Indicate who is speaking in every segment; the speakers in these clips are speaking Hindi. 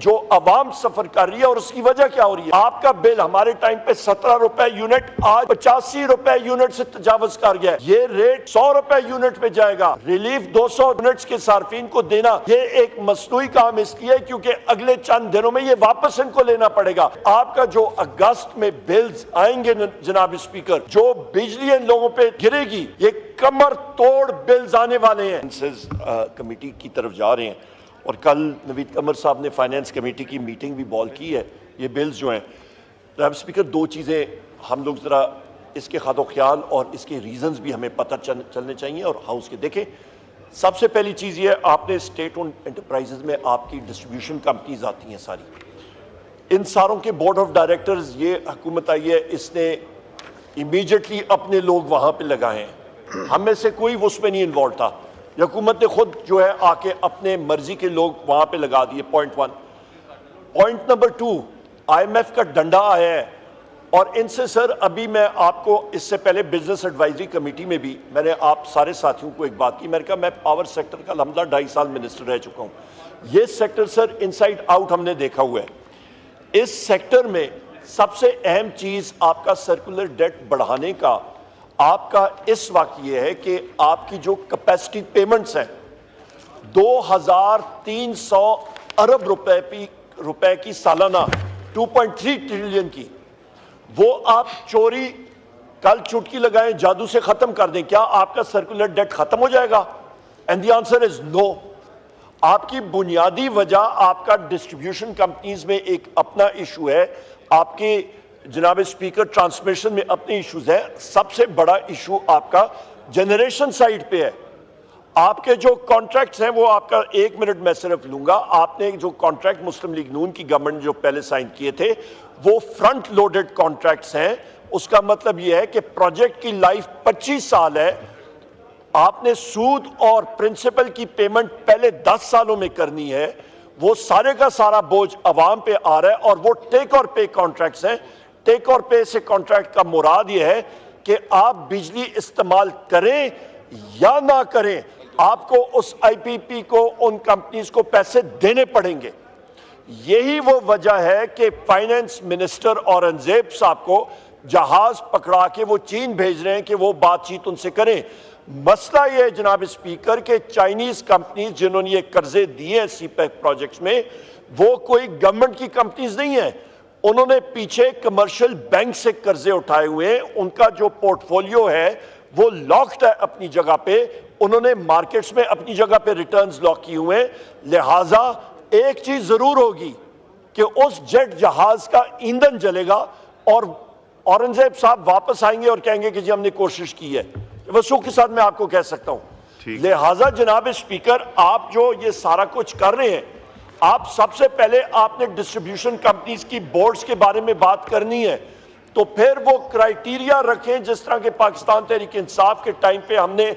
Speaker 1: जो अवाम सफर कर रही है और उसकी वजह क्या हो रही है। आपका बिल हमारे टाइम पे 17 रुपए यूनिट आज 85 रुपए यूनिट से तजावज कर गया। ये रेट 100 रुपए यूनिट पे जाएगा। रिलीफ 200 यूनिट्स के सार्फिन को देना ये एक मसनूई काम इसलिए क्योंकि अगले चंद दिनों में ये वापस इनको लेना पड़ेगा। आपका जो अगस्त में बिल्स आएंगे जनाब स्पीकर, जो बिजली इन लोगों पे गिरेगी, ये कमर तोड़ बिल्स आने वाले हैं। कमेटी की तरफ जा रहे हैं और कल नवीद कमर साहब ने फाइनेंस कमेटी की मीटिंग भी बॉल की है। ये बिल्स जो हैं जनाब स्पीकर, दो चीज़ें हम लोग ज़रा इसके खादो ख्याल और इसके रीज़न्स भी हमें पता चलने चाहिए और हाउस के देखें। सबसे पहली चीज़ ये, आपने स्टेट ओन एंटरप्राइजेज में आपकी डिस्ट्रीब्यूशन कंपनीज आती हैं सारी, इन सारों के बोर्ड ऑफ डायरेक्टर्स ये हुकूमत आई है, इसने इमीडिएटली अपने लोग वहाँ पर लगाए हैं। हम में से कोई उसमें नहीं इन्वॉल्व था। हुकूमत ने खुद जो है आके अपने मर्जी के लोग वहां पे लगा दिए। पॉइंट 1। पॉइंट नंबर 2, IMF का डंडा आया है और इनसे सर अभी मैं आपको इससे पहले बिजनेस एडवाइजरी कमेटी में भी मैंने आप सारे साथियों को एक बात की, मैंने कहा मैं पावर सेक्टर का लम्बा 2.5 साल मिनिस्टर रह चुका हूं। ये सेक्टर सर इनसाइड आउट हमने देखा हुआ है। इस सेक्टर में सबसे अहम चीज आपका सर्कुलर डेट बढ़ाने का आपका इस वक्त ये है कि आपकी जो कैपेसिटी पेमेंट्स हैं 2300 अरब रुपए की सालाना 2.3 ट्रिलियन की, वो आप चोरी कल चुटकी लगाएं जादू से खत्म कर दें, क्या आपका सर्कुलर डेट खत्म हो जाएगा? And the answer is no. आपकी बुनियादी वजह आपका डिस्ट्रीब्यूशन कंपनीज में एक अपना इशू है, आपके जनाब स्पीकर ट्रांसमिशन में अपने इश्यूज है। सबसे बड़ा इशू आपका जनरेशन साइड पे है। आपके जो कॉन्ट्रैक्ट्स हैं वो आपका 1 मिनट मैं सिर्फ लूंगा। आपने जो कॉन्ट्रैक्ट मुस्लिम लीग नून की गवर्नमेंट जो पहले साइन किए थे वो फ्रंट लोडेड कॉन्ट्रैक्ट्स हैं। उसका मतलब यह है कि प्रोजेक्ट की लाइफ 25 साल है। आपने सूद और प्रिंसिपल की पेमेंट पहले 10 सालों में करनी है। वो सारे का सारा बोझ अवाम पे आ रहा है और वो टेक और पे कॉन्ट्रैक्ट्स हैं। टेक और पे से कॉन्ट्रैक्ट का मुराद यह है कि आप बिजली इस्तेमाल करें या ना करें, आपको उस IPP को, उन कंपनीज को पैसे देने पड़ेंगे। यही वो वजह है कि फाइनेंस मिनिस्टर औरंगजेब साहब को जहाज पकड़ा के वो चीन भेज रहे हैं कि वो बातचीत उनसे करें। मसला यह है जनाब स्पीकर के चाइनीज कंपनीज जिन्होंने ये कर्जे दिए हैं CPEC प्रोजेक्ट्स में, वो कोई गवर्नमेंट की कंपनीज नहीं है। उन्होंने पीछे कमर्शियल बैंक से कर्जे उठाए हुए हैं। उनका जो पोर्टफोलियो है वो लॉक्ड है अपनी जगह पे। उन्होंने मार्केट्स में अपनी जगह पे रिटर्न्स लॉक किए हुए हैं। लिहाजा एक चीज जरूर होगी कि उस जेट जहाज का ईंधन जलेगा और औरंगजेब साहब वापस आएंगे और कहेंगे कि जी हमने कोशिश की है। वसूख के साथ मैं आपको कह सकता हूं। लिहाजा जनाब स्पीकर, आप जो ये सारा कुछ कर रहे हैं, आप सबसे पहले आपने डिस्ट्रीब्यूशन कंपनीज की बोर्ड्स के बारे में बात करनी है, तो फिर वो क्राइटेरिया रखें जिस तरह के पाकिस्तान तहरीक इंसाफ के टाइम पे हमने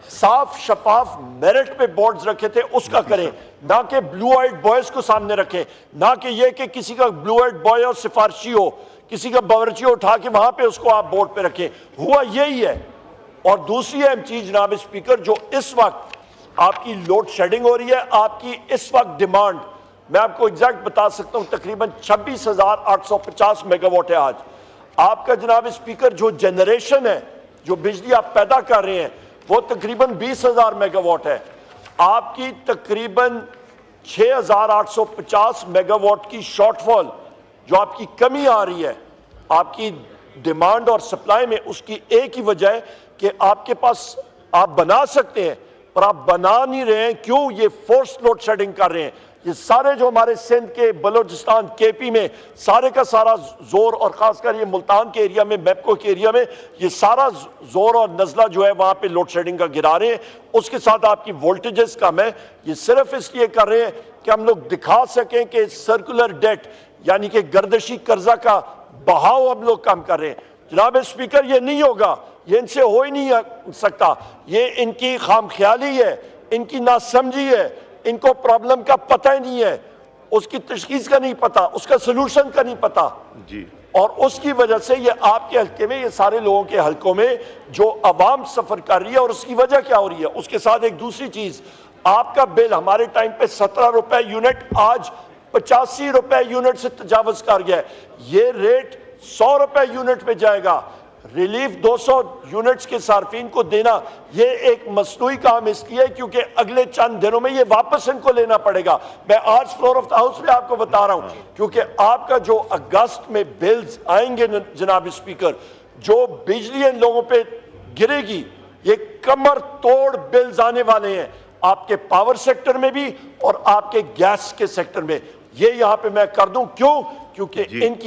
Speaker 1: साफ शफाफ मेरिट पे बोर्ड्स रखे थे, उसका करें। ना कि ब्लू आइड बॉयज को सामने रखें, ना कि ये कि किसी का ब्लू आइड बॉय और सिफारशी हो, किसी का बावर्ची उठा के वहां पे उसको आप बोर्ड पे रखें। हुआ यही है। और दूसरी अहम चीज जनाब स्पीकर, जो इस वक्त आपकी लोड शेडिंग हो रही है, आपकी इस वक्त डिमांड मैं आपको एग्जैक्ट बता सकता हूं, तकरीबन 26,850 मेगावाट है आज। आपका जनाब स्पीकर जो जनरेशन है, जो बिजली आप पैदा कर रहे हैं, वो तकरीबन 20,000 मेगावाट है। आपकी तकरीबन 6,850 मेगावाट की शॉर्टफॉल जो आपकी कमी आ रही है आपकी डिमांड और सप्लाई में, उसकी एक ही वजह है कि आपके पास आप बना सकते हैं पर आप बना नहीं रहे हैं। क्यों? ये फोर्स लोड शेडिंग कर रहे हैं। ये सारे जो हमारे सिंध के, बलोचिस्तान, KP में सारे का सारा जोर, और खासकर ये मुल्तान के एरिया में, मैपको के एरिया में, ये सारा जोर और नजला जो है वहां पे लोड शेडिंग का गिरा रहे हैं। उसके साथ आपकी वोल्टेजेस कम है। ये सिर्फ इसलिए कर रहे हैं कि हम लोग दिखा सकें कि सर्कुलर डेट यानी कि गर्दशी कर्जा का बहाव हम लोग कम कर रहे हैं। जनाब स्पीकर, ये नहीं होगा, ये इनसे हो ही नहीं सकता। ये इनकी खामख्याली है, इनकी नासमझी है, इनको प्रॉब्लम का पता ही नहीं है, उसकी तशखीस का नहीं पता, उसका सलूशन का नहीं पता जी। और उसकी वजह से ये आपके हल्के में, ये सारे लोगों के हल्कों में जो अवाम सफर कर रही है, और उसकी वजह क्या हो रही है। उसके साथ एक दूसरी चीज, आपका बिल हमारे टाइम पे 17 रुपए यूनिट आज 85 रुपए यूनिट से तजावज कर गया है। ये रेट 100 रुपए यूनिट पे जाएगा। रिलीफ 200 यूनिट्स के सार्फिन को देना ये एक मसनूई काम इसलिए है क्योंकि अगले चंद दिनों में ये वापस इनको लेना पड़ेगा। मैं आज फ्लोर ऑफ द हाउस में आपको बता रहा हूं क्योंकि आपका जो अगस्त में बिल्स आएंगे जनाब स्पीकर, जो बिजली इन लोगों पे गिरेगी, ये कमर तोड़ बिल्स आने वाले हैं आपके पावर सेक्टर में भी और आपके गैस के सेक्टर में। ये यहां पे मैं कर दूं क्यों? क्योंकि इनकी